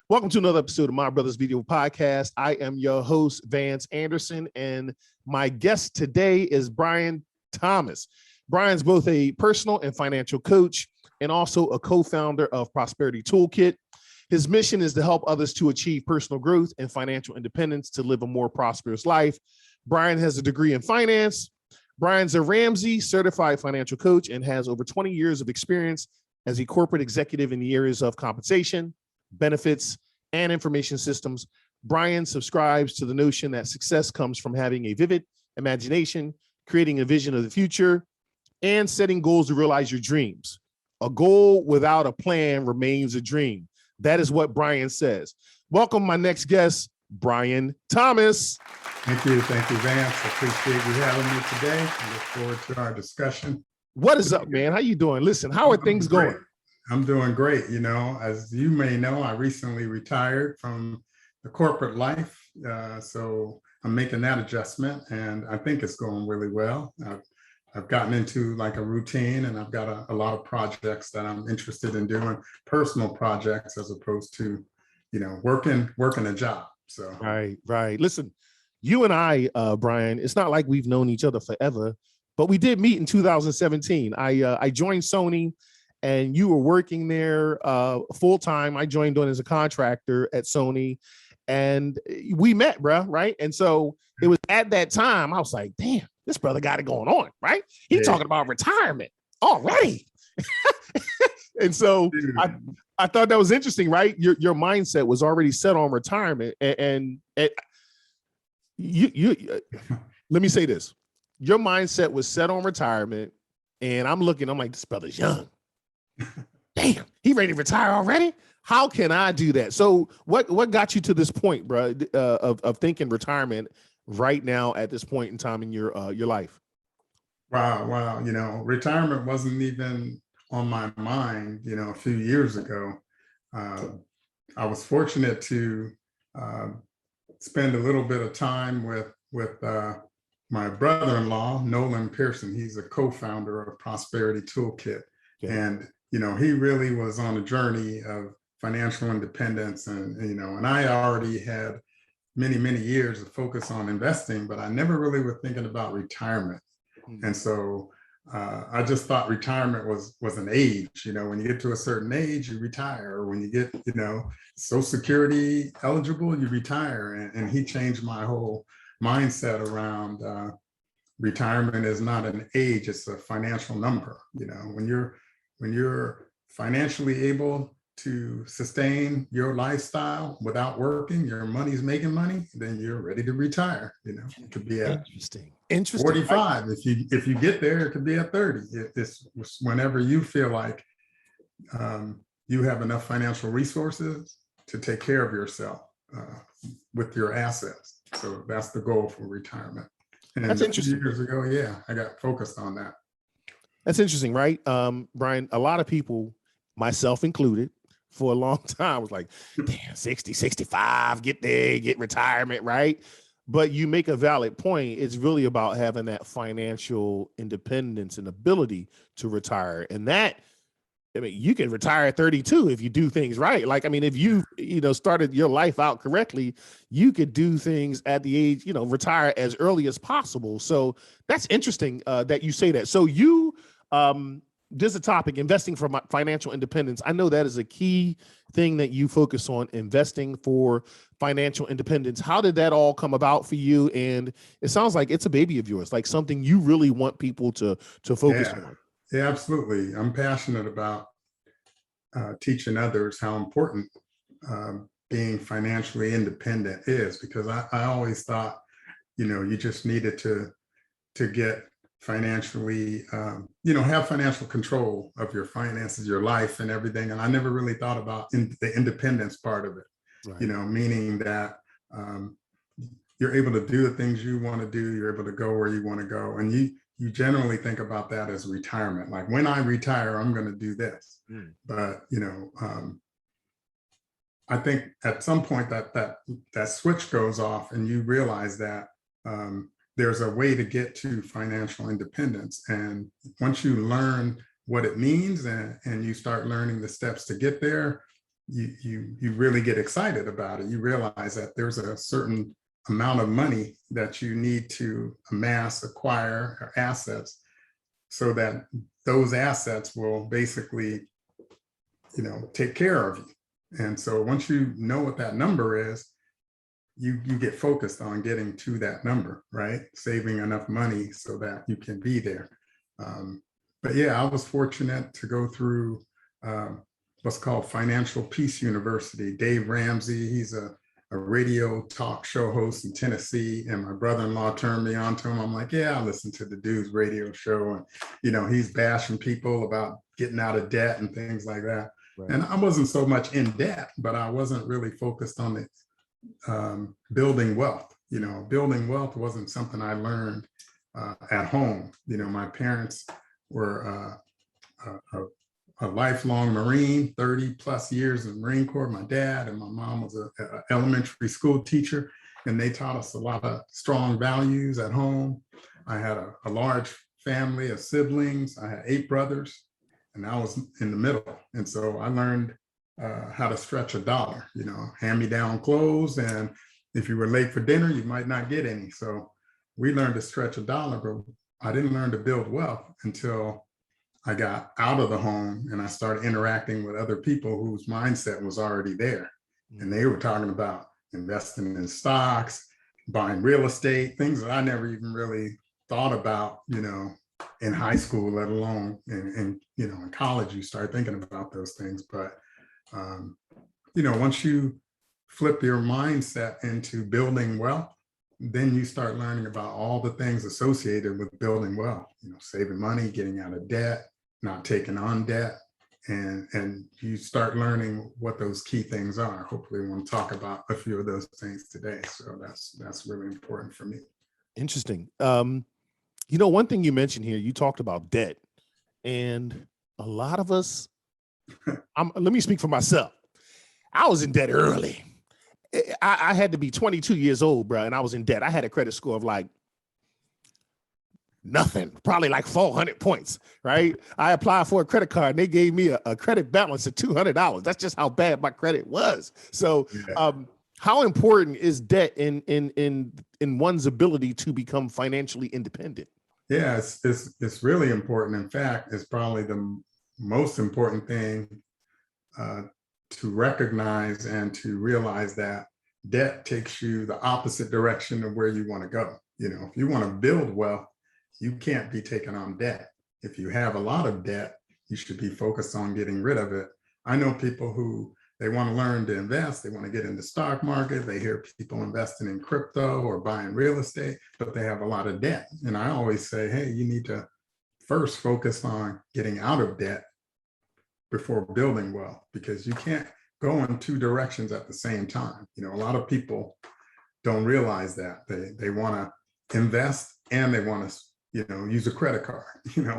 Welcome to another episode of My Brother's Video Podcast. I am your host, Vance Anderson, and my guest today is Brian Thomas. Brian's both a personal and financial coach and also a co-founder of Prosperity Toolkit. His mission is to help others to achieve personal growth and financial independence to live a more prosperous life. Brian has a degree in finance. Brian's a Ramsey certified financial coach and has over 20 years of experience as a corporate executive in the areas of compensation, benefits, and information systems. Brian subscribes to the notion that success comes from having a vivid imagination, creating a vision of the future, and setting goals to realize your dreams. A goal without a plan remains a dream. That is what Brian says. Welcome, my next guest, Brian Thomas. Thank you, Vance. I appreciate you having me today. I look forward to our discussion. What is up, man? How you doing? Listen, how are things going? I'm doing great. You know, as you may know, I recently retired from the corporate life. So I'm making that adjustment and I think it's going really well. I've gotten into like a routine and I've got a lot of projects that I'm interested in doing, personal projects as opposed to, you know, working a job. So right. Listen, you and I, Brian, it's not like we've known each other forever, but we did meet in 2017. I joined Sony and you were working there full-time. I joined on as a contractor at Sony and we met, bro, right? And so it was at that time, I was like, damn, this brother got it going on, right? He's talking about retirement already. And so I thought that was interesting, right? Your mindset was already set on retirement. And you let me say this. Your mindset was set on retirement. And I'm like, this brother's young. Damn, he ready to retire already? How can I do that? So what got you to this point, bro, of thinking retirement right now at this point in time in your life? Wow. You know, retirement wasn't even on my mind, you know, a few years ago. I was fortunate to spend a little bit of time with my brother-in-law, Nolan Pearson. He's a co-founder of Prosperity Toolkit. Okay. And you know, he really was on a journey of financial independence and I already had many years of focus on investing, but I never really was thinking about retirement. Mm-hmm. And so I just thought retirement was an age, you know, when you get to a certain age, you retire, or when you get, you know, Social Security eligible, you retire. And he changed my whole mindset around retirement is not an age, it's a financial number. You know, when you're financially able to sustain your lifestyle without working, your money's making money, then you're ready to retire. You know, it could be at interesting 45. If you get there, it could be at 30. It's whenever you feel like you have enough financial resources to take care of yourself with your assets. So that's the goal for retirement. And that's interesting. Years ago, yeah, I got focused on that. That's interesting, right? Brian, a lot of people, myself included, for a long time was like, damn, 60, 65, get there, get retirement, right? But you make a valid point. It's really about having that financial independence and ability to retire. And that, I mean, you can retire at 32 if you do things right. Like, I mean, if you started your life out correctly, you could do things at the age, retire as early as possible. So that's interesting that you say that. So you, this is a topic, investing for financial independence. I know that is a key thing that you focus on, investing for financial independence. How did that all come about for you? And it sounds like it's a baby of yours, like something you really want people to focus on. Yeah, absolutely. I'm passionate about teaching others how important being financially independent is, because I always thought, you just needed to get financially, have financial control of your finances, your life and everything. And I never really thought about the independence part of it, right. Meaning that you're able to do the things you want to do, you're able to go where you want to go. And you generally think about that as retirement. Like, when I retire, I'm going to do this. But, I think at some point that switch goes off and you realize that there's a way to get to financial independence. And once you learn what it means and you start learning the steps to get there, you really get excited about it. You realize that there's a certain amount of money that you need to amass, acquire, or assets, so that those assets will basically, take care of you. And so once you know what that number is, you get focused on getting to that number, right? Saving enough money so that you can be there. But yeah, I was fortunate to go through what's called Financial Peace University. Dave Ramsey, he's a radio talk show host in Tennessee, and my brother-in-law turned me on to him. I'm like, yeah, I listen to the dude's radio show, and he's bashing people about getting out of debt and things like that. Right. And I wasn't so much in debt, but I wasn't really focused on the building wealth. Building wealth wasn't something I learned at home. My parents were a lifelong Marine, 30 plus years in the Marine Corps. My dad and my mom was an elementary school teacher, and they taught us a lot of strong values at home. I had a large family of siblings. I had 8 brothers, and I was in the middle. And so I learned how to stretch a dollar, hand-me-down clothes. And if you were late for dinner, you might not get any. So we learned to stretch a dollar, but I didn't learn to build wealth until I got out of the home and I started interacting with other people whose mindset was already there. And they were talking about investing in stocks, buying real estate, things that I never even really thought about, in high school, let alone in college. You start thinking about those things. But, once you flip your mindset into building wealth, then you start learning about all the things associated with building wealth, saving money, getting out of debt, not taking on debt, and you start learning what those key things are. Hopefully we want to talk about a few of those things today. So that's really important for me. Interesting. One thing you mentioned here, you talked about debt, and a lot of us, let me speak for myself. I was in debt early. I had to be 22 years old, bro, and I was in debt. I had a credit score of like nothing, probably like 400 points, right? I applied for a credit card and they gave me a credit balance of $200. That's just how bad my credit was. So how important is debt in one's ability to become financially independent? Yeah, it's really important. In fact, it's probably the most important thing to recognize and to realize that debt takes you the opposite direction of where you want to go. If you want to build wealth, you can't be taking on debt. If you have a lot of debt, you should be focused on getting rid of it. I know people who they want to learn to invest. They want to get into the stock market. They hear people investing in crypto or buying real estate, but they have a lot of debt. And I always say, hey, you need to first focus on getting out of debt before building wealth, because you can't go in 2 directions at the same time. A lot of people don't realize that they want to invest and they want to use a credit card.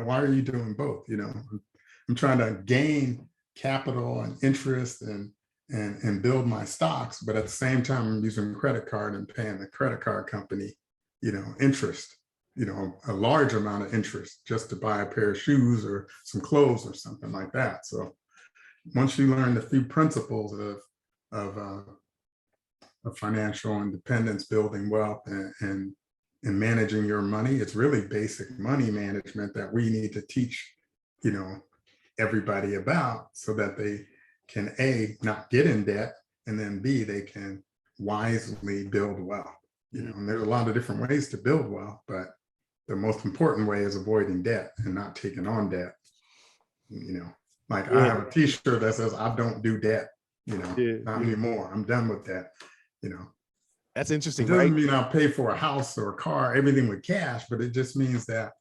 Why are you doing both? I'm trying to gain capital and interest and build my stocks, but at the same time, I'm using a credit card and paying the credit card company, interest, a large amount of interest just to buy a pair of shoes or some clothes or something like that. So once you learn the few principles of financial independence, building wealth, and managing your money, it's really basic money management that we need to teach, everybody about, so that they can A, not get in debt, and then B, they can wisely build wealth. And there's a lot of different ways to build wealth, but the most important way is avoiding debt and not taking on debt. I have a t-shirt that says, I don't do debt, not anymore. I'm done with that, That's interesting. It doesn't right? mean I'll pay for a house or a car, everything with cash, but it just means that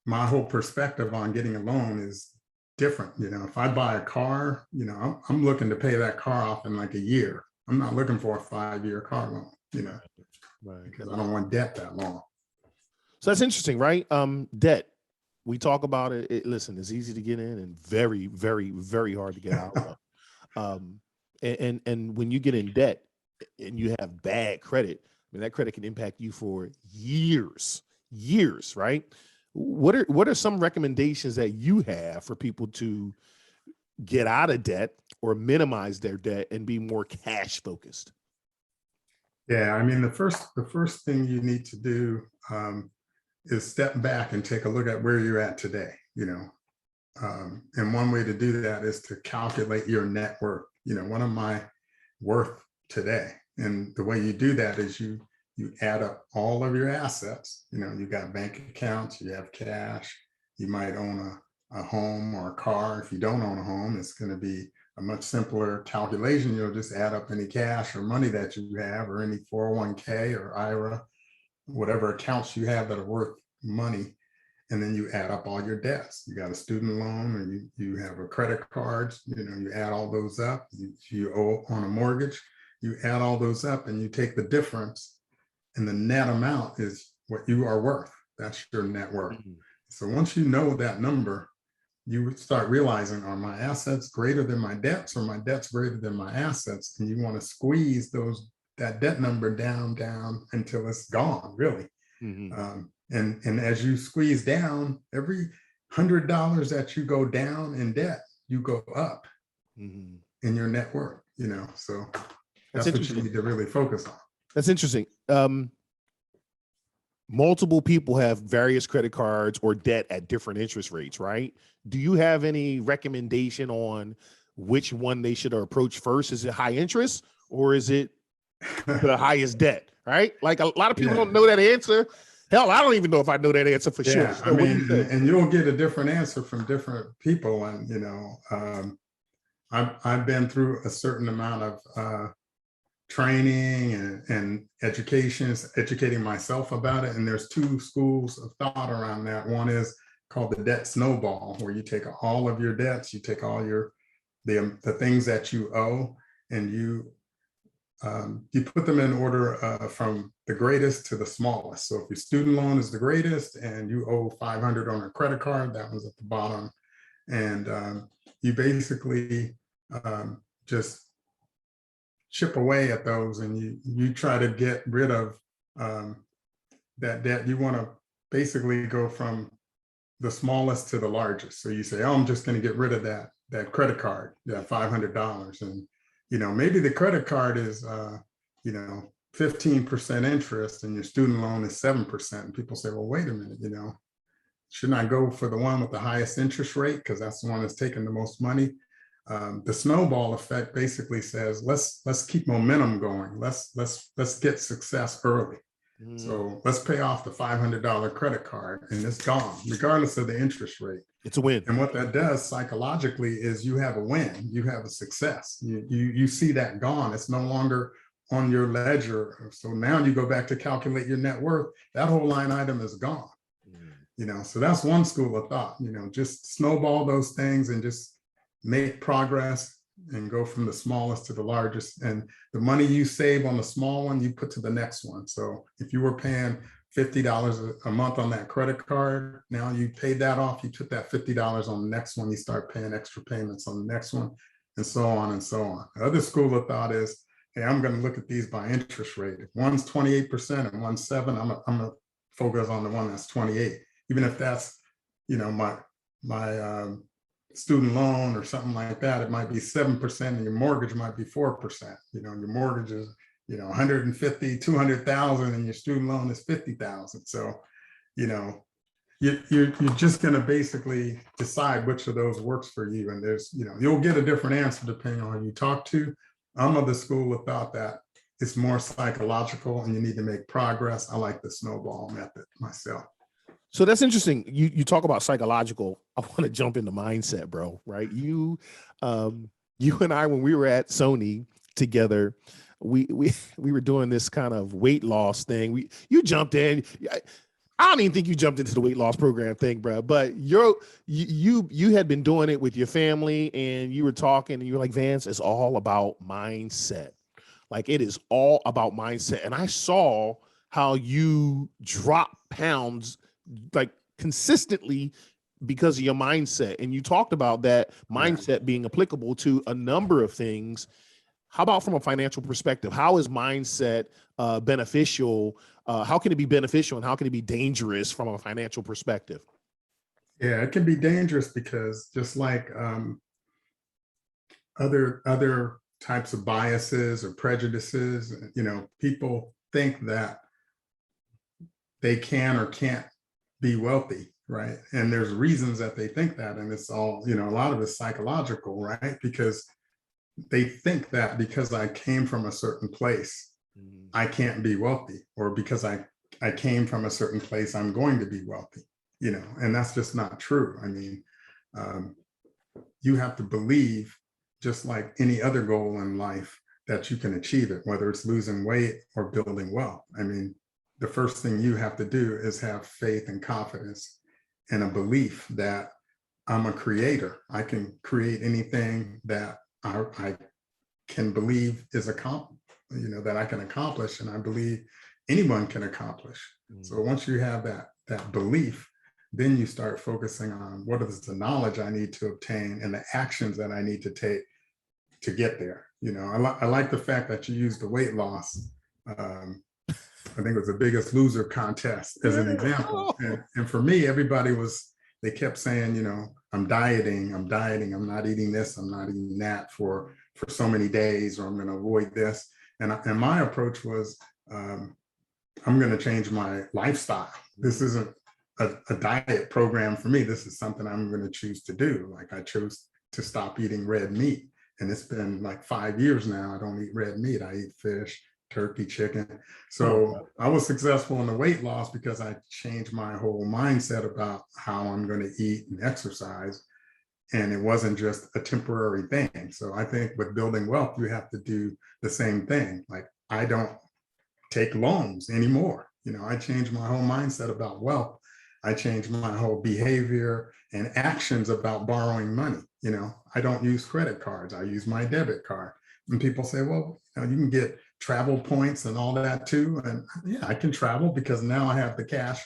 my whole perspective on getting a loan is different. If I buy a car, I'm looking to pay that car off in like a year. I'm not looking for a 5-year car loan, Right. Because I don't want debt that long. So that's interesting, right? Debt. We talk about it. Listen, it's easy to get in and very, very, very hard to get out of. And when you get in debt and you have bad credit, that credit can impact you for years, right? What are some recommendations that you have for people to get out of debt or minimize their debt and be more cash focused? Yeah, I mean, the first thing you need to do is step back and take a look at where you're at today, and one way to do that is to calculate your net worth. What am I worth today? And the way you do that is you add up all of your assets. You got bank accounts, you have cash, you might own a home or a car. If you don't own a home, it's going to be a much simpler calculation. You'll just add up any cash or money that you have, or any 401k or IRA, whatever accounts you have that are worth money. And then you add up all your debts. You got a student loan, or you have a credit card, you add all those up. You owe on a mortgage, you add all those up, and you take the difference, and the net amount is what you are worth. That's your net worth. Mm-hmm. So once you know that number, you would start realizing, are my assets greater than my debts, or my debts greater than my assets? And you want to squeeze that debt number down until it's gone, really. Mm-hmm. And as you squeeze down, every $100 that you go down in debt, you go up mm-hmm. in your net worth. So that's what you need to really focus on. That's interesting. Multiple people have various credit cards or debt at different interest rates, right? Do you have any recommendation on which one they should approach first? Is it high interest, or is it the highest debt, right? Like, a lot of people don't know that answer. Hell, I don't even know if I know that answer for sure. So I mean, and you'll get a different answer from different people. And, I've been through a certain amount of training and educating myself about it. And there's two schools of thought around that. One is called the debt snowball, where you take all of your debts, you take all the things that you owe, and you put them in order from the greatest to the smallest. So if your student loan is the greatest and you owe $500 on a credit card, that one's at the bottom. And you basically just chip away at those, and you try to get rid of that debt. You want to basically go from the smallest to the largest. So you say, oh, I'm just going to get rid of that credit card, that $500. And maybe the credit card is 15% interest and your student loan is 7%. And people say, well, wait a minute, shouldn't I go for the one with the highest interest rate, because that's the one that's taking the most money? The snowball effect basically says, let's keep momentum going. Let's get success early. Mm. So let's pay off the $500 credit card, and it's gone, regardless of the interest rate. It's a win. And what that does psychologically is you have a win, you have a success. You see that gone. It's no longer on your ledger. So now you go back to calculate your net worth. That whole line item is gone. Mm. So that's one school of thought. Just snowball those things and just make progress and go from the smallest to the largest. And the money you save on the small one, you put to the next one. So if you were paying $50 a month on that credit card, now you paid that off, you took that $50 on the next one, you start paying extra payments on the next one, and so on and so on. The other school of thought is, hey, I'm going to look at these by interest rate. If one's 28% and one's 7%, I'm going to focus on the one that's 28, even if that's, my student loan or something like that. It might be 7% and your mortgage might be 4%. Your mortgage is, 150, 200,000 and your student loan is 50,000. So, you're just going to basically decide which of those works for you. And there's, you'll get a different answer depending on who you talk to. I'm of the school of thought that it's more psychological and you need to make progress. I like the snowball method myself. So that's interesting. You talk about psychological. I want to jump into mindset, bro. Right? You and I, when we were at Sony together, we were doing this kind of weight loss thing. You jumped in. I don't even think you jumped into the weight loss program thing, bro. But you had been doing it with your family, and you were talking, and you were like, Vance, it's all about mindset. Like, it is all about mindset. And I saw how you drop pounds like consistently because of your mindset. And you talked about that mindset being applicable to a number of things. How about from a financial perspective? How is mindset beneficial? How can it be beneficial, and how can it be dangerous from a financial perspective? Yeah, it can be dangerous because just like other types of biases or prejudices. People think that they can or can't be wealthy, right? And there's reasons that they think that, and it's all, a lot of it's psychological, right? Because they think that because I came from a certain place, I can't be wealthy, or because I came from a certain place, I'm going to be wealthy, and that's just not true. I mean, you have to believe, just like any other goal in life, that you can achieve it, whether it's losing weight or building wealth. I mean, the first thing you have to do is have faith and confidence and a belief that I'm a creator. I can create anything that I can believe is that I can accomplish, and I believe anyone can accomplish. So once you have that belief, then you start focusing on what is the knowledge I need to obtain and the actions that I need to take to get there. I like the fact that you used the weight loss. I think it was the Biggest Loser contest as an example. And for me, they kept saying, I'm dieting, I'm not eating this, I'm not eating that for so many days, or I'm going to avoid this. And my approach was, I'm going to change my lifestyle. This isn't a diet program for me. This is something I'm going to choose to do. Like, I chose to stop eating red meat. And it's been like 5 years now. I don't eat red meat. I eat fish, turkey, chicken. So I was successful in the weight loss because I changed my whole mindset about how I'm going to eat and exercise. And it wasn't just a temporary thing. So I think with building wealth, you have to do the same thing. Like, I don't take loans anymore. I changed my whole mindset about wealth. I changed my whole behavior and actions about borrowing money. I don't use credit cards. I use my debit card. And people say, well, you can get travel points and all that too. And yeah, I can travel because now I have the cash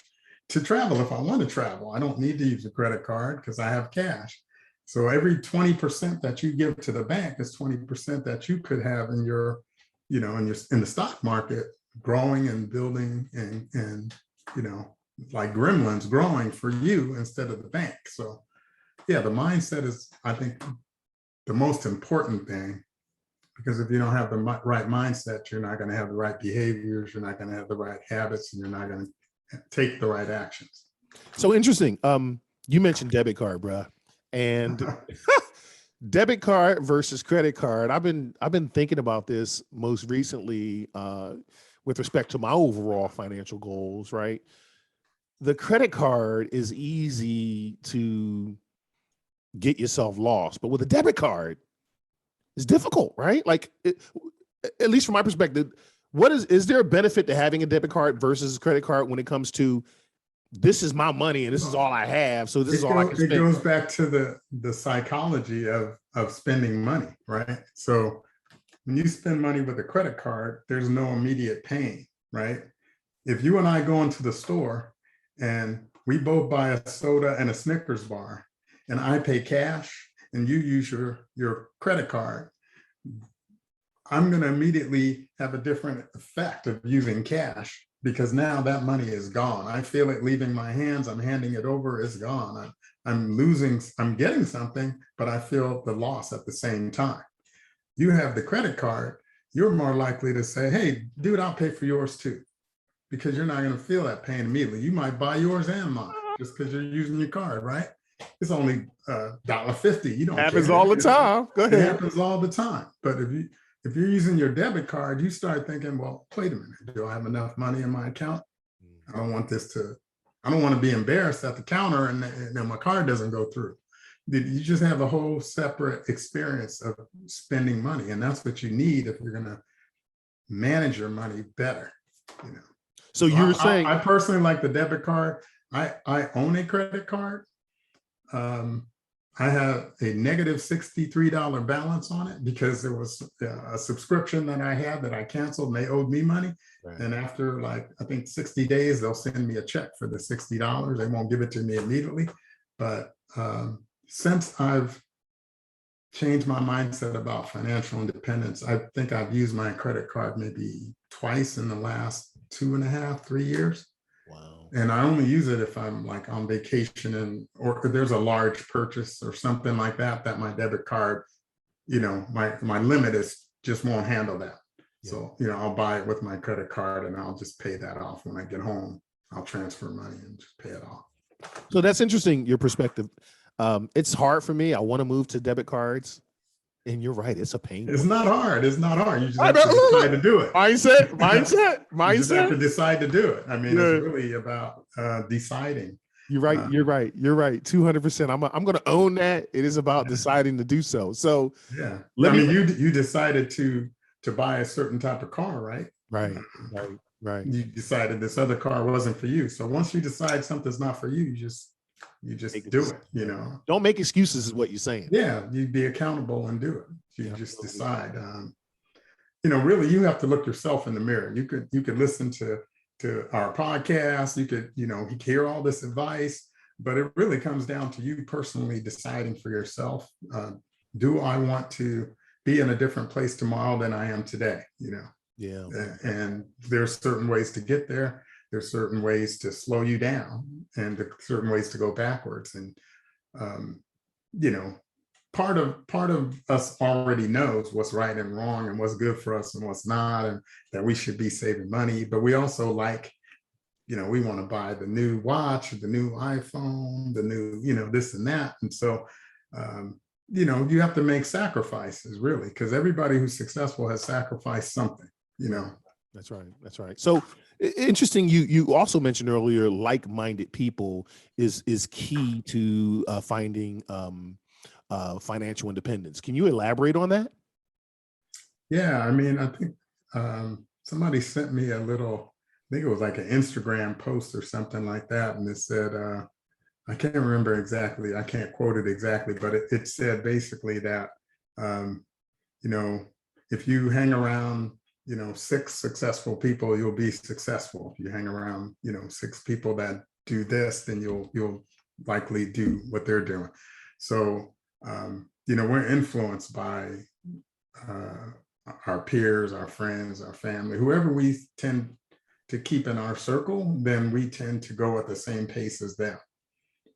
to travel if I want to travel. I don't need to use a credit card because I have cash. So every 20% that you give to the bank is 20% that you could have in your, in the stock market, growing and building and like gremlins growing for you instead of the bank. So yeah, the mindset is, I think, the most important thing, because if you don't have the right mindset, you're not going to have the right behaviors, you're not going to have the right habits, and you're not going to take the right actions. So interesting. You mentioned debit card, bruh, and debit card versus credit card. I've been thinking about this most recently with respect to my overall financial goals, right? The credit card is easy to get yourself lost, but with a debit card, it's difficult, right? Like, at least from my perspective, is there a benefit to having a debit card versus a credit card when it comes to, this is my money and this is all I have, so this is all I can spend? It goes back to the psychology of spending money, right? So when you spend money with a credit card, there's no immediate pain, right? If you and I go into the store and we both buy a soda and a Snickers bar, and I pay cash and you use your credit card, I'm going to immediately have a different effect of using cash, because now that money is gone. I feel it leaving my hands. I'm handing it over. It's gone. I'm getting something, but I feel the loss at the same time. You have the credit card, you're more likely to say, hey, dude, I'll pay for yours too, because you're not going to feel that pain immediately. You might buy yours and mine just because you're using your card, right? It's only $1.50. You don't happens care. all the time. Go ahead. It happens all the time. But if you're using your debit card, you start thinking, well, wait a minute, do I have enough money in my account? I don't want to be embarrassed at the counter and then my card doesn't go through. You just have a whole separate experience of spending money. And that's what you need if you're going to manage your money better. So you're saying, I personally like the debit card. I own a credit card. I have a negative $63 balance on it because there was a subscription that I had that I canceled and they owed me money. Right. And after I think 60 days, they'll send me a check for the $60. They won't give it to me immediately. But since I've changed my mindset about financial independence, I think I've used my credit card maybe twice in the last 2.5, 3 years. Wow. And I only use it if I'm on vacation or if there's a large purchase or something like that my debit card my limit is just won't handle that. Yeah. So, I'll buy it with my credit card and I'll just pay that off when I get home. I'll transfer money and just pay it off. So that's interesting, your perspective. It's hard for me. I want to move to debit cards. And you're right, it's a pain. It's not hard. It's not hard. You just have to decide to do it. Mindset. You just have to decide to do it. I mean, it's really about deciding. You're right. You're right. 200%. I'm going to own that. It is about deciding to do so. So yeah, you decided to buy a certain type of car, right? Right. You decided this other car wasn't for you. So once you decide something's not for you, you just do it. Don't make excuses is what you're saying. Yeah, you be accountable and do it. You just decide. Really, you have to look yourself in the mirror. You could listen to our podcast. You could hear all this advice, but it really comes down to you personally deciding for yourself. Do I want to be in a different place tomorrow than I am today? Yeah. And there's certain ways to get there. There's certain ways to slow you down and certain ways to go backwards. And, part of us already knows what's right and wrong and what's good for us and what's not, and that we should be saving money. But we also we want to buy the new watch, the new iPhone, the new, this and that. And so, you have to make sacrifices, really, because everybody who's successful has sacrificed something, That's right. So interesting. You also mentioned earlier, like-minded people is key to finding financial independence. Can you elaborate on that? Yeah, I think somebody sent me a little, I think it was like an Instagram post or something like that, and it said, I can't remember exactly, I can't quote it exactly, but it said basically that, if you hang around 6 successful people, you'll be successful. If you hang around, 6 people that do this, then you'll likely do what they're doing. So, we're influenced by our peers, our friends, our family, whoever we tend to keep in our circle, then we tend to go at the same pace as them.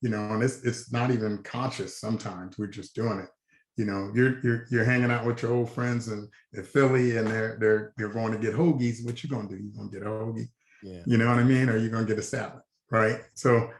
And it's not even conscious. Sometimes we're just doing it. You're hanging out with your old friends in Philly, and they're going to get hoagies. What you gonna do? You gonna get a hoagie? Yeah. You know what I mean? Or you gonna get a salad, right? So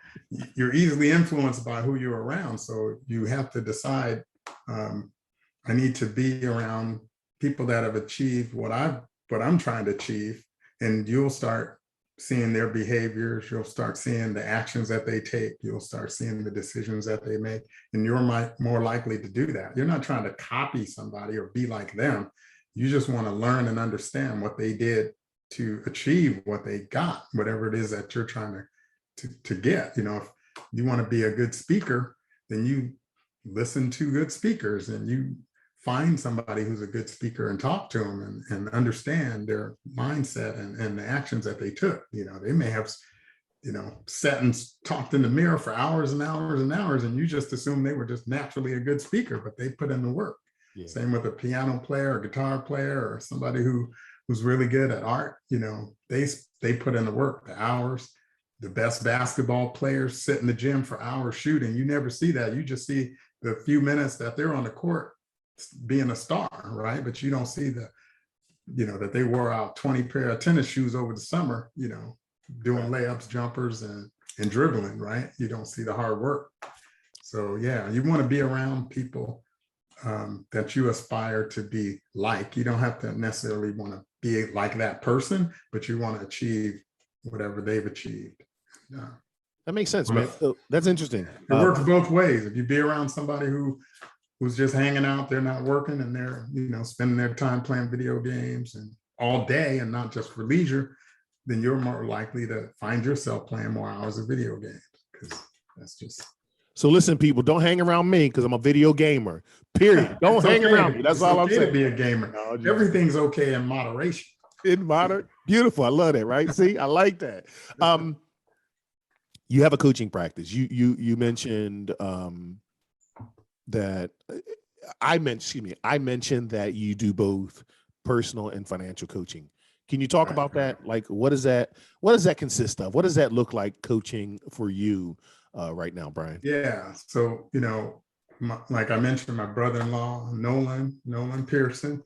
you're easily influenced by who you're around. So you have to decide. I need to be around people that have achieved what I'm trying to achieve, and you'll start seeing their behaviors. You'll start seeing the actions that they take. You'll start seeing the decisions that they make, and you're more likely to do that. You're not trying to copy somebody or be like them. You just want to learn and understand what they did to achieve what they got, whatever it is that you're trying to get. If you want to be a good speaker, then you listen to good speakers and you find somebody who's a good speaker and talk to them and understand their mindset and the actions that they took. They may have, sat and talked in the mirror for hours and hours and hours, and you just assume they were just naturally a good speaker, but they put in the work. Yeah. Same with a piano player or guitar player or somebody who's really good at art. They put in the work, the hours. The best basketball players sit in the gym for hours shooting. You never see that. You just see the few minutes that they're on the court being a star, right? But you don't see that they wore out 20 pair of tennis shoes over the summer, doing layups, jumpers, and dribbling, right? You don't see the hard work. So yeah, you want to be around people that you aspire to be like. You don't have to necessarily want to be like that person, but you want to achieve whatever they've achieved. That makes sense, man. So that's interesting. It works both ways. If you be around somebody who's just hanging out, they're not working, and they're spending their time playing video games and all day and not just for leisure, then you're more likely to find yourself playing more hours of video games, because that's just. So listen, people, don't hang around me because I'm a video gamer. Period. Don't hang around me. That's all I'm saying. To be a gamer. No, everything's okay in moderation. In moderation. Beautiful. I love that. Right. See, I like that. You have a coaching practice. You mentioned that I mentioned that you do both personal and financial coaching. Can you talk about that? Like, what does that consist of? What does that look like, coaching for you right now, Brian? Yeah. So, like I mentioned, my brother-in-law, Nolan Pearson,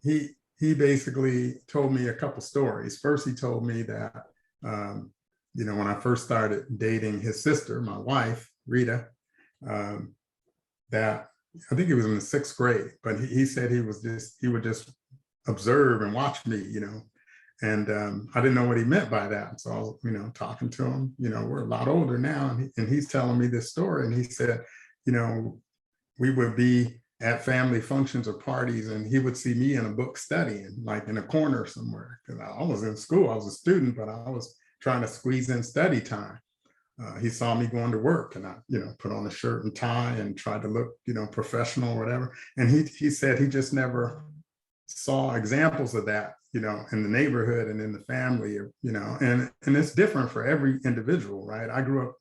he basically told me a couple stories. First, he told me that, when I first started dating his sister, my wife, Rita, that I think he was in the 6th grade, but he said he would just observe and watch me, and I didn't know what he meant by that. So I was, talking to him, we're a lot older now, and he's telling me this story, and he said, we would be at family functions or parties, and he would see me in a book studying, like in a corner somewhere, because I was in school, I was a student, but I was trying to squeeze in study time. He saw me going to work, and I, put on a shirt and tie and tried to look, professional or whatever. And he said he just never saw examples of that, in the neighborhood and in the family, and it's different for every individual, right? I grew up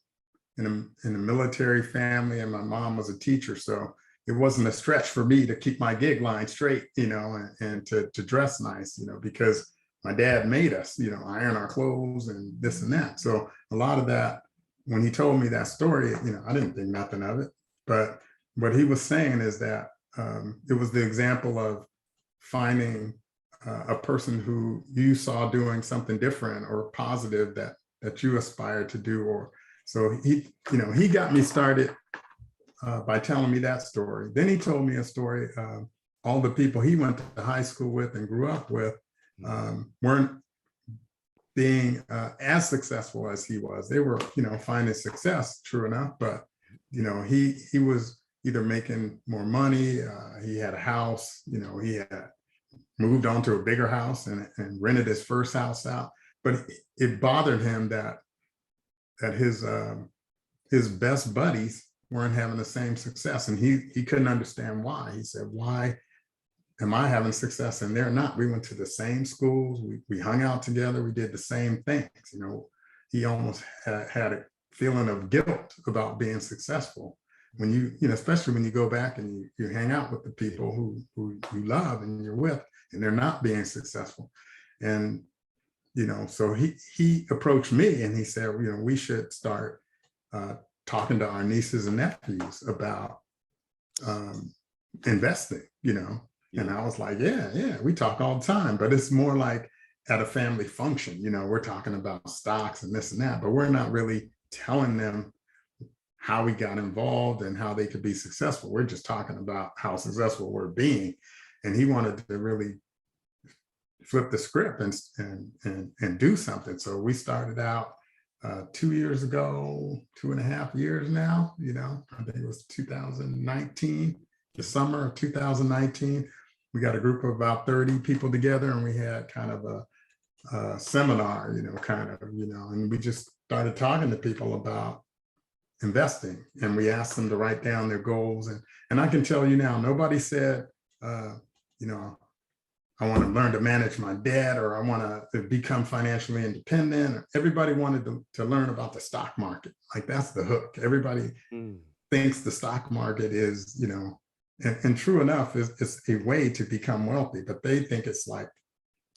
in a military family, and my mom was a teacher, so it wasn't a stretch for me to keep my gig line straight, and to dress nice, because my dad made us, iron our clothes and this and that. So a lot of that, when he told me that story, I didn't think nothing of it. But what he was saying is that it was the example of finding a person who you saw doing something different or positive that you aspired to do. Or so he got me started by telling me that story. Then he told me a story. All the people he went to high school with and grew up with weren't being as successful as he was. They were, finding success, true enough, but he was either making more money. He had a house. He had moved on to a bigger house and rented his first house out. But it bothered him that his best buddies weren't having the same success, and he couldn't understand why. He said, "Why am I having success and they're not? We went to the same schools, we hung out together, we did the same things." He almost had a feeling of guilt about being successful when especially when you go back and you hang out with the people who you love and you're with, and they're not being successful. And so he approached me and he said, we should start talking to our nieces and nephews about investing, And I was like, yeah, we talk all the time, but it's more like at a family function, we're talking about stocks and this and that, but we're not really telling them how we got involved and how they could be successful. We're just talking about how successful we're being. And he wanted to really flip the script and do something. So we started out 2 years ago, 2.5 years now, I think it was 2019, the summer of 2019. We got a group of about 30 people together, and we had kind of a seminar, and we just started talking to people about investing, and we asked them to write down their goals. And I can tell you now, nobody said, I want to learn to manage my debt, or I want to become financially independent. Everybody wanted to learn about the stock market. Like, that's the hook. Everybody thinks the stock market is, and true enough, it's a way to become wealthy, but they think it's like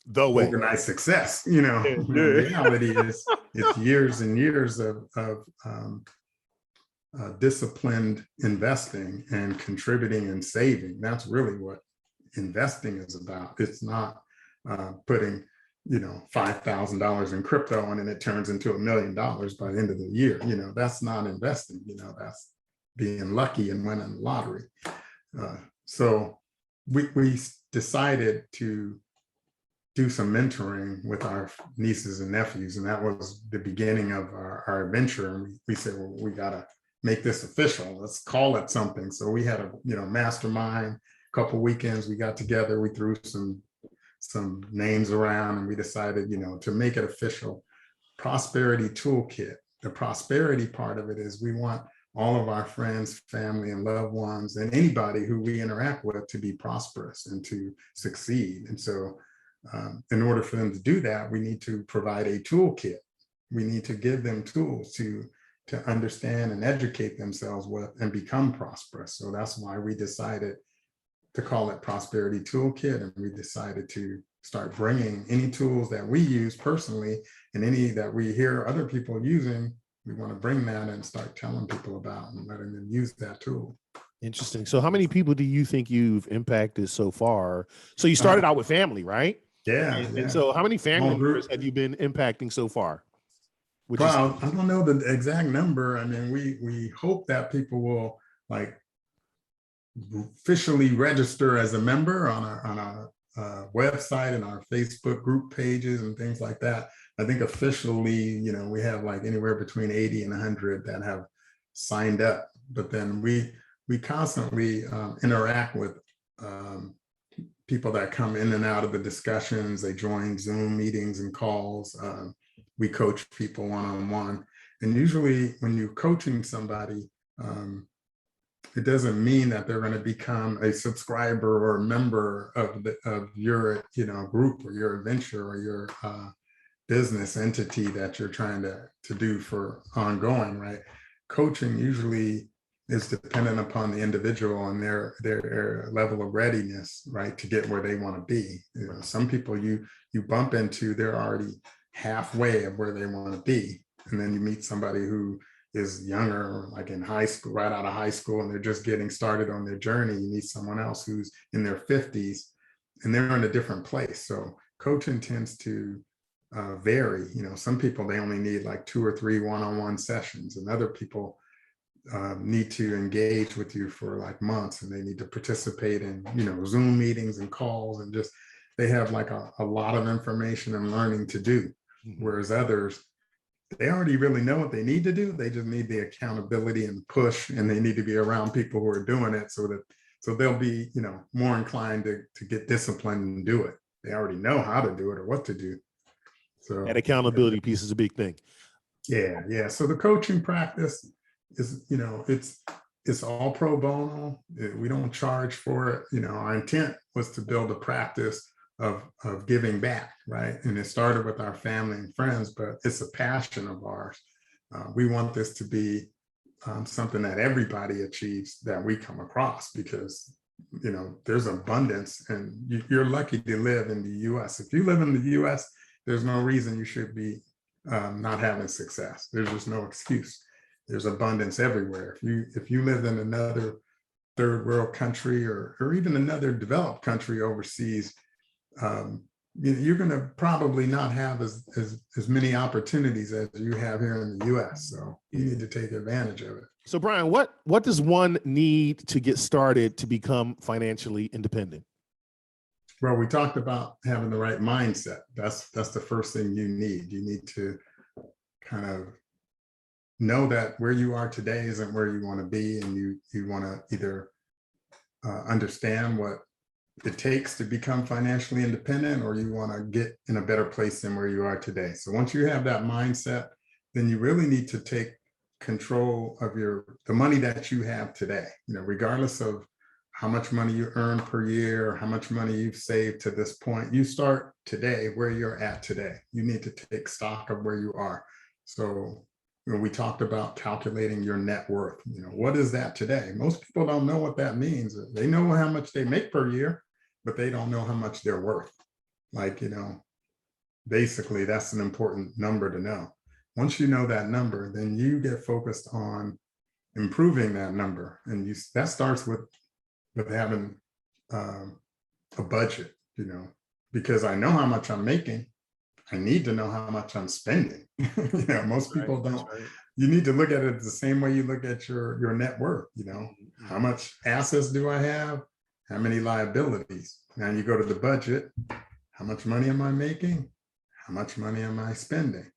the way. Overnight success. The reality is it's years and years of disciplined investing and contributing and saving. That's really what investing is about. It's not putting $5,000 in crypto and then it turns into $1 million by the end of the year. That's not investing. That's being lucky and winning the lottery. So we decided to do some mentoring with our nieces and nephews, and that was the beginning of our adventure. And we said, well, we got to make this official. Let's call it something. So we had a mastermind. Couple weekends we got together, we threw some names around, and we decided to make it official. Prosperity Toolkit. The prosperity part of it is we want all of our friends, family, and loved ones, and anybody who we interact with to be prosperous and to succeed. And so in order for them to do that, we need to provide a toolkit. We need to give them tools to understand and educate themselves with and become prosperous. So that's why we decided to call it Prosperity Toolkit. And we decided to start bringing any tools that we use personally and any that we hear other people using. We want to bring that and start telling people about and letting them use that tool. Interesting. So how many people do you think you've impacted so far? So you started out with family, right? Yeah, And so how many family Small group. members have you been impacting so far? Well, I don't know the exact number. I mean, we hope that people will like officially register as a member on our website and our Facebook group pages and things like that. I think officially, you know, we have like anywhere between 80 and 100 that have signed up. But then we constantly interact with people that come in and out of the discussions. They join Zoom meetings and calls. We coach people one-on-one. And usually when you're coaching somebody, it doesn't mean that they're going to become a subscriber or a member of your, you know, group or your venture or your business entity that you're trying to do for ongoing, right? Coaching usually is dependent upon the individual and their level of readiness, right, to get where they want to be. You know, some people you bump into, they're already halfway of where they want to be, and then you meet somebody who is younger, like in high school, right out of high school, and they're just getting started on their journey. You meet someone else who's in their 50s, and they're in a different place. So coaching tends to vary. You know, some people, they only need like 2 or 3 one-on-one sessions, and other people need to engage with you for like months, and they need to participate in, you know, Zoom meetings and calls, and just, they have like a lot of information and learning to do. Whereas others, they already really know what they need to do. They just need the accountability and push, and they need to be around people who are doing it so they'll be, you know, more inclined to get disciplined and do it. They already know how to do it or what to do. So that accountability piece is a big thing. Yeah. So the coaching practice is, you know, it's all pro bono. We don't charge for it. You know, our intent was to build a practice of giving back, right? And it started with our family and friends, but it's a passion of ours. We want this to be something that everybody achieves that we come across, because, you know, there's abundance, and you're lucky to live in the US. If you live in the US, there's no reason you should be not having success. There's just no excuse. There's abundance everywhere. If you live in another third world country or even another developed country overseas, you're going to probably not have as many opportunities as you have here in the US. So you need to take advantage of it. So Brian, what does one need to get started to become financially independent? Well, we talked about having the right mindset. That's the first thing you need. You need to kind of know that where you are today isn't where you want to be, and you want to either understand what it takes to become financially independent, or you want to get in a better place than where you are today. So once you have that mindset, then you really need to take control of the money that you have today. You know, regardless of how much money you earn per year, or how much money you've saved to this point, you start today where you're at today. You need to take stock of where you are. So, you know, we talked about calculating your net worth. You know, what is that today? Most people don't know what that means. They know how much they make per year, but they don't know how much they're worth. Like, you know, basically that's an important number to know. Once you know that number, then you get focused on improving that number. And that starts with having a budget, you know, because I know how much I'm making. I need to know how much I'm spending. You know, most people don't. Right. You need to look at it the same way you look at your net worth. You know, how much assets do I have? How many liabilities? Now you go to the budget. How much money am I making? How much money am I spending?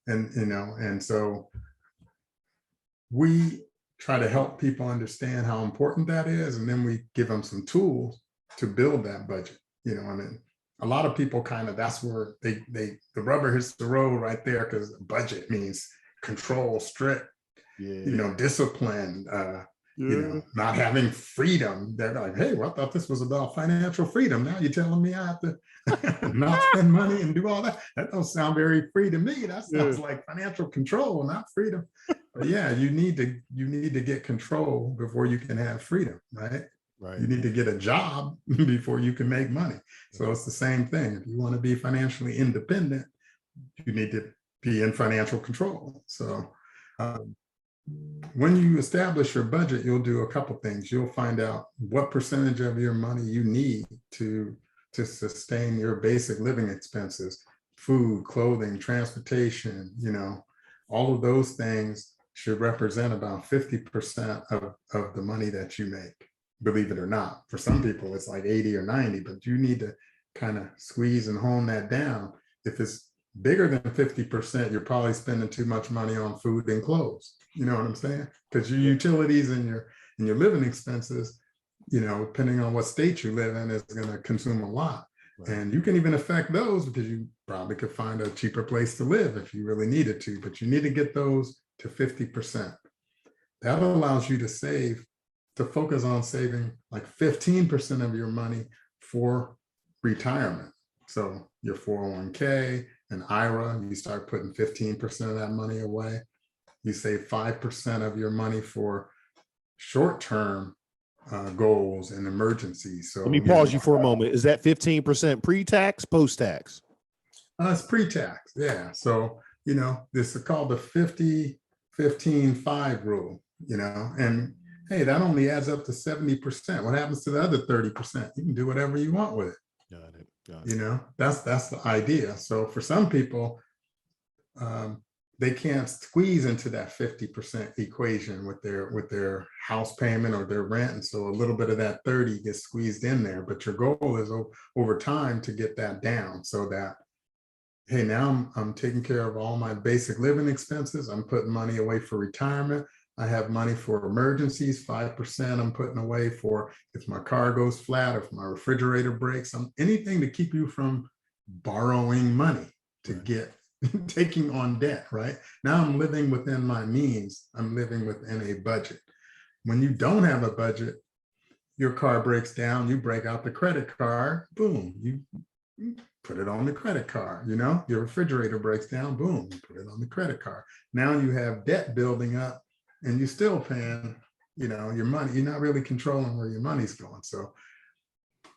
And, you know, and so we try to help people understand how important that is. And then we give them some tools to build that budget. You know, I mean, a lot of people kind of, that's where the rubber hits the road right there, because budget means control, strict, you know, discipline, you know, not having freedom. They're like, hey, well, I thought this was about financial freedom. Now you're telling me I have to not spend money and do all that. That don't sound very free to me. That sounds like financial control, not freedom. But yeah, you need to get control before you can have freedom, right? Right. You need to get a job before you can make money. So it's the same thing. If you want to be financially independent, you need to be in financial control. So when you establish your budget, you'll do a couple things. You'll find out what percentage of your money you need to sustain your basic living expenses, food, clothing, transportation, all of those things should represent about 50% of the money that you make, believe it or not. For some people, it's like 80 or 90, but you need to kind of squeeze and hone that down. If it's bigger than 50%, you're probably spending too much money on food and clothes. You know what I'm saying? Because your utilities and your living expenses, depending on what state you live in, is going to consume a lot. Right. And you can even affect those because you probably could find a cheaper place to live if you really needed to, but you need to get those to 50%. That allows you to focus on saving like 15% of your money for retirement. So your 401k and IRA, you start putting 15% of that money away. You save 5% of your money for short-term goals and emergencies. So let me pause you for a moment. Is that 15% pre-tax, post-tax? It's pre-tax, yeah. So, this is called the 50-15-5 rule, and hey, that only adds up to 70%. What happens to the other 30%? You can do whatever you want with it. Got it. That's the idea. So for some people, they can't squeeze into that 50% equation with their house payment or their rent. And so a little bit of that 30 gets squeezed in there, but your goal is over time to get that down so that, hey, now I'm taking care of all my basic living expenses. I'm putting money away for retirement. I have money for emergencies, 5% I'm putting away for if my car goes flat, if my refrigerator breaks, anything to keep you from borrowing money to get taking on debt, right? Now I'm living within my means. I'm living within a budget. When you don't have a budget, your car breaks down, you break out the credit card, boom, you put it on the credit card, your refrigerator breaks down, boom, you put it on the credit card. Now you have debt building up and you're still paying, your money. You're not really controlling where your money's going. So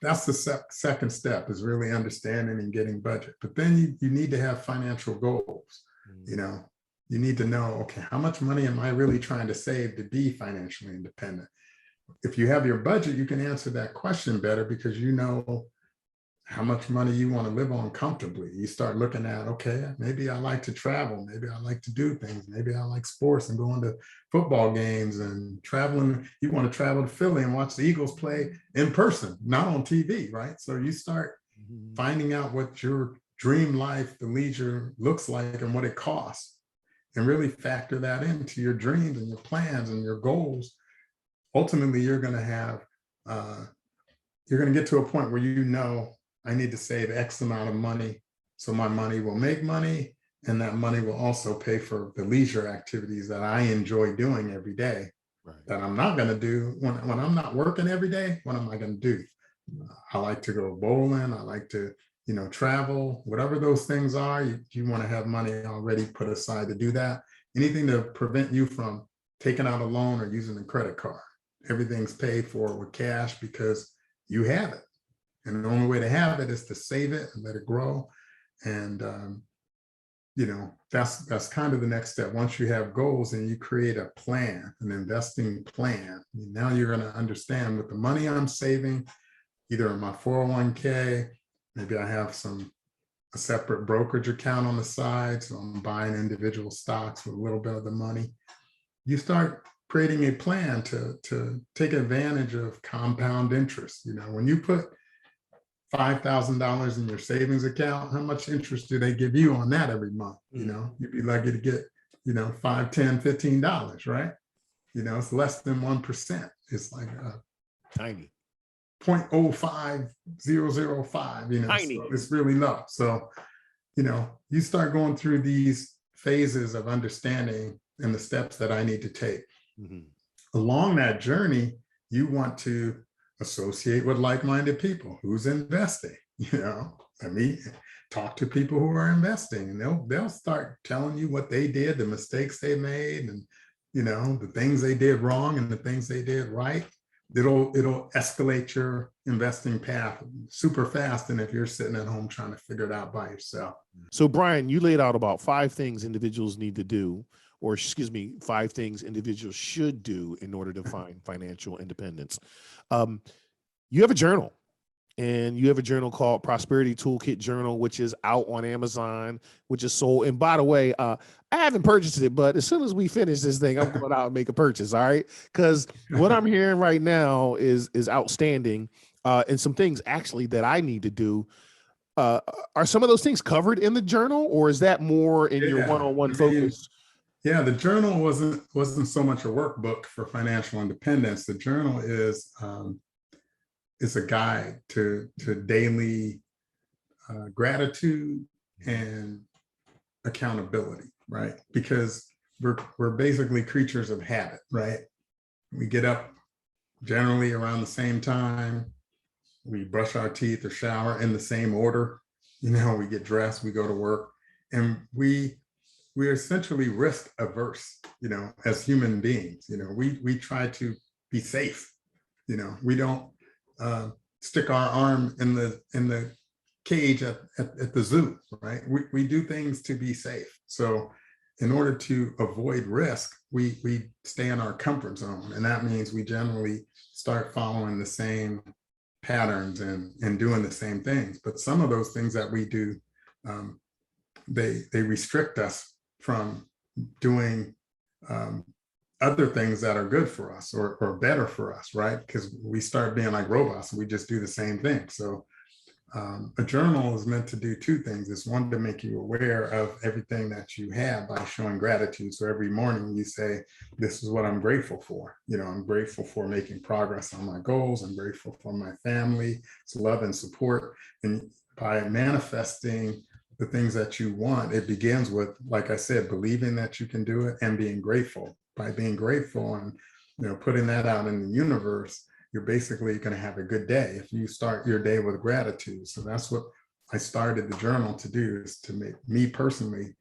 that's the second step, is really understanding and getting budget. But then you need to have financial goals. You need to know, okay, how much money am I really trying to save to be financially independent? If you have your budget, you can answer that question better because you know how much money you want to live on comfortably. You start looking at, okay, maybe I like to travel. Maybe I like to do things. Maybe I like sports and going to football games and traveling. You want to travel to Philly and watch the Eagles play in person, not on TV, right? So you start finding out what your dream life, the leisure looks like and what it costs, and really factor that into your dreams and your plans and your goals. Ultimately, you're going to get to a point where I need to save X amount of money so my money will make money, and that money will also pay for the leisure activities that I enjoy doing every day, right, that I'm not going to do when I'm not working every day. What am I going to do? I like to go bowling. I like to, travel, whatever those things are. You want to have money already put aside to do that. Anything to prevent you from taking out a loan or using a credit card. Everything's paid for with cash because you have it. And the only way to have it is to save it and let it grow. And, that's kind of the next step. Once you have goals and you create a plan, an investing plan, now you're going to understand with the money I'm saving, either in my 401k, maybe I have a separate brokerage account on the side. So I'm buying individual stocks with a little bit of the money. You start creating a plan to take advantage of compound interest. When you put $5,000 in your savings account, how much interest do they give you on that every month? You'd be lucky to get, $5, $10, $15, right? It's less than 1%. It's like tiny 0.05005, tiny. So it's really low. So, you start going through these phases of understanding and the steps that I need to take. Along that journey, you want to associate with like-minded people. Who's investing? Let me talk to people who are investing, and they'll start telling you what they did, the mistakes they made, and the things they did wrong and the things they did right. It'll escalate your investing path super fast than if you're sitting at home trying to figure it out by yourself. So Brian, you laid out about 5 things individuals need to do. or excuse me, 5 things individuals should do in order to find financial independence. You have a journal. And you have a journal called Prosperity Toolkit Journal, which is out on Amazon, which is sold. And by the way, I haven't purchased it, but as soon as we finish this thing, I'm going out and make a purchase. All right. Because what I'm hearing right now is outstanding. And some things actually that I need to do. Are some of those things covered in the journal, or is that more in your one-on-one focus? Yeah, the journal wasn't so much a workbook for financial independence. The journal is a guide to daily gratitude and accountability, right? Because we're basically creatures of habit, right? We get up generally around the same time. We brush our teeth or shower in the same order. We get dressed, we go to work, and we're essentially risk averse, as human beings. We try to be safe. We don't stick our arm in the cage at the zoo, right? We do things to be safe. So in order to avoid risk, we stay in our comfort zone. And that means we generally start following the same patterns and doing the same things. But some of those things that we do, they restrict us from doing other things that are good for us or better for us, right? Because we start being like robots and we just do the same thing. So a journal is meant to do 2 things. It's one, to make you aware of everything that you have by showing gratitude. So every morning you say, this is what I'm grateful for. I'm grateful for making progress on my goals. I'm grateful for my family, it's love and support. And by manifesting the things that you want, it begins with, like I said, believing that you can do it and being grateful. By being grateful and putting that out in the universe, you're basically going to have a good day if you start your day with gratitude. So that's what I started the journal to do, is to make me personally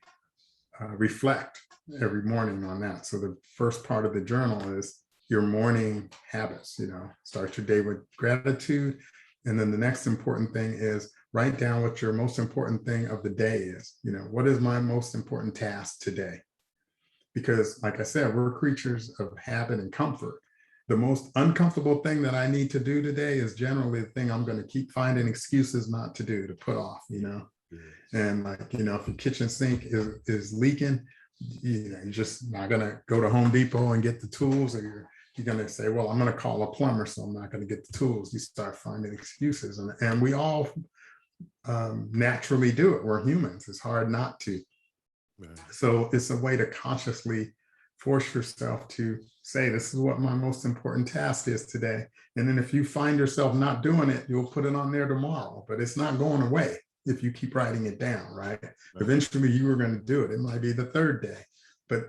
reflect every morning on that. So the first part of the journal is your morning habits. Start your day with gratitude. And then the next important thing is write down what your most important thing of the day is. What is my most important task today? Because like I said, we're creatures of habit and comfort. The most uncomfortable thing that I need to do today is generally the thing I'm going to keep finding excuses not to do, to put off, And if your kitchen sink is leaking, you're just not going to go to Home Depot and get the tools, or you're going to say, well, I'm going to call a plumber, so I'm not going to get the tools. You start finding excuses, and we all naturally do it. We're humans. It's hard not to. Right. So it's a way to consciously force yourself to say, this is what my most important task is today. And then if you find yourself not doing it, you'll put it on there tomorrow, but it's not going away if you keep writing it down, right? Eventually you are going to do it. It might be the 3rd day, but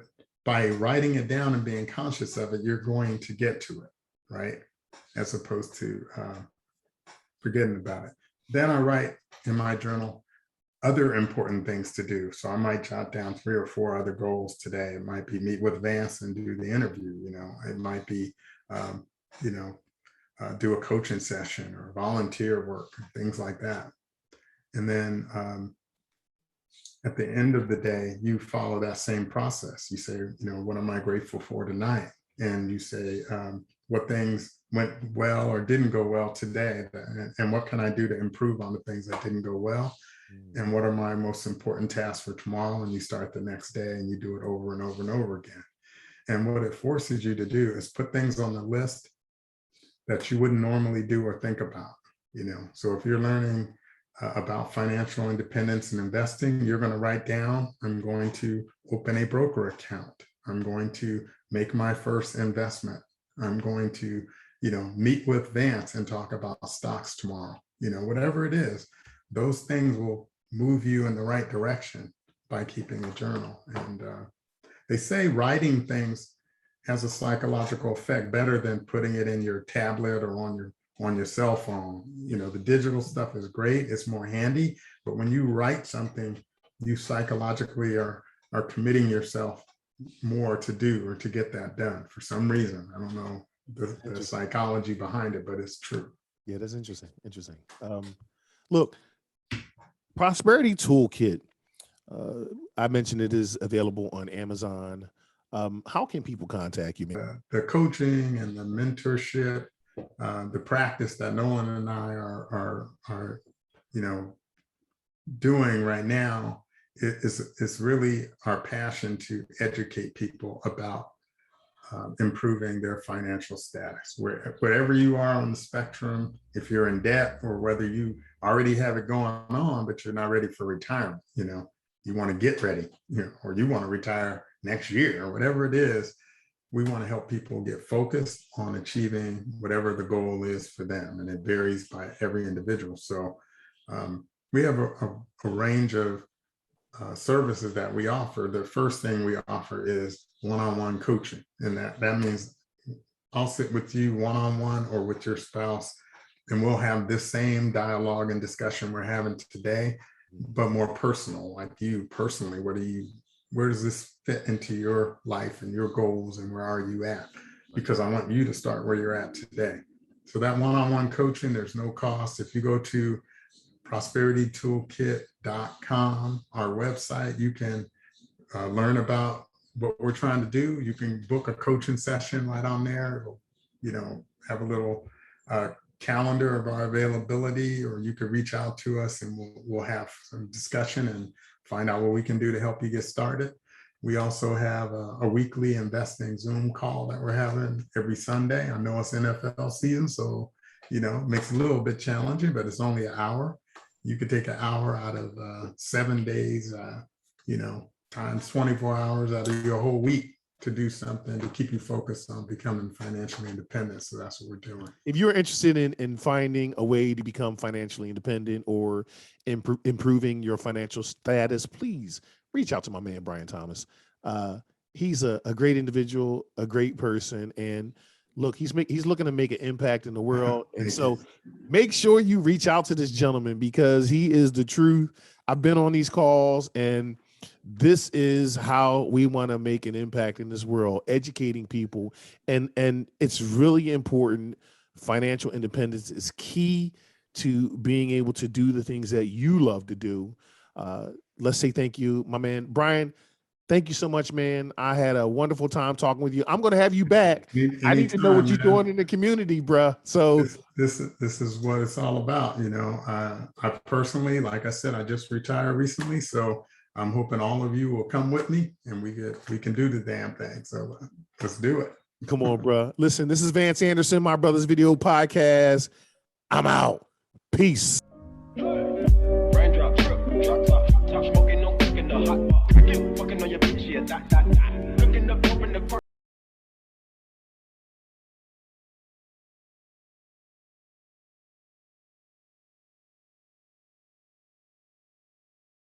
by writing it down and being conscious of it, you're going to get to it, right? As opposed to forgetting about it. Then I write in my journal other important things to do. So I might jot down 3 or 4 other goals today. It might be meet with Vance and do the interview. It might be, do a coaching session or volunteer work, things like that. And then at the end of the day, you follow that same process. You say, what am I grateful for tonight? And you say, what things went well or didn't go well today? And what can I do to improve on the things that didn't go well? And what are my most important tasks for tomorrow? And you start the next day and you do it over and over and over again. And what it forces you to do is put things on the list that you wouldn't normally do or think about. So if you're learning about financial independence and investing, you're going to write down, I'm going to open a broker account. I'm going to make my first investment. I'm going to, meet with Vance and talk about stocks tomorrow. Whatever it is, those things will move you in the right direction by keeping a journal. And they say writing things has a psychological effect better than putting it in your tablet or on your cell phone. The digital stuff is great, it's more handy, but when you write something, you psychologically are committing yourself more to do or to get that done for some reason. I don't know the psychology behind it, but it's true. Yeah, that's interesting. Look, Prosperity Toolkit, I mentioned it is available on Amazon. How can people contact you, man? The coaching and the mentorship, the practice that Nolan and I are doing right now is really our passion to educate people about improving their financial status. Wherever you are on the spectrum, if you're in debt or whether you already have it going on, but you're not ready for retirement, you want to get ready, or you want to retire next year or whatever it is, we want to help people get focused on achieving whatever the goal is for them. And it varies by every individual. So we have a range of services that we offer. The first thing we offer is one-on-one coaching. And that means I'll sit with you one-on-one or with your spouse, and we'll have this same dialogue and discussion we're having today, but more personal, like you personally. Where does this fit into your life and your goals, and where are you at? Because I want you to start where you're at today. So that one-on-one coaching, there's no cost. If you go to prosperitytoolkit.com, our website, you can learn about what we're trying to do. You can book a coaching session right on there. It'll, have a little calendar of our availability, or you could reach out to us and we'll have some discussion and find out what we can do to help you get started. We also have a weekly investing Zoom call that we're having every Sunday. I know it's NFL season, so it makes it a little bit challenging, but it's only an hour. You could take an hour out of 7 days, times 24 hours out of your whole week to do something to keep you focused on becoming financially independent. So that's what we're doing. If you're interested in finding a way to become financially independent or improving your financial status, please reach out to my man, Brian Thomas. He's a great individual, a great person. And look, he's looking to make an impact in the world. And so make sure you reach out to this gentleman, because he is the truth. I've been on these calls, and this is how we want to make an impact in this world, educating people. And it's really important. Financial independence is key to being able to do the things that you love to do. Let's say thank you, my man, Brian. Thank you so much, man. I had a wonderful time talking with you. I'm going to have you back. I need to know what you're doing in the community, bruh. So this is what it's all about. I personally, like I said, I just retired recently. So I'm hoping all of you will come with me and we can do the damn thing. So let's do it. Come on, bruh. Listen, this is Vance Anderson, My Brother's Video Podcast. I'm out. Peace. Raindrop, drip, drop top, smoking, no cooking the hot. I keep fucking on your bitch, yeah, that.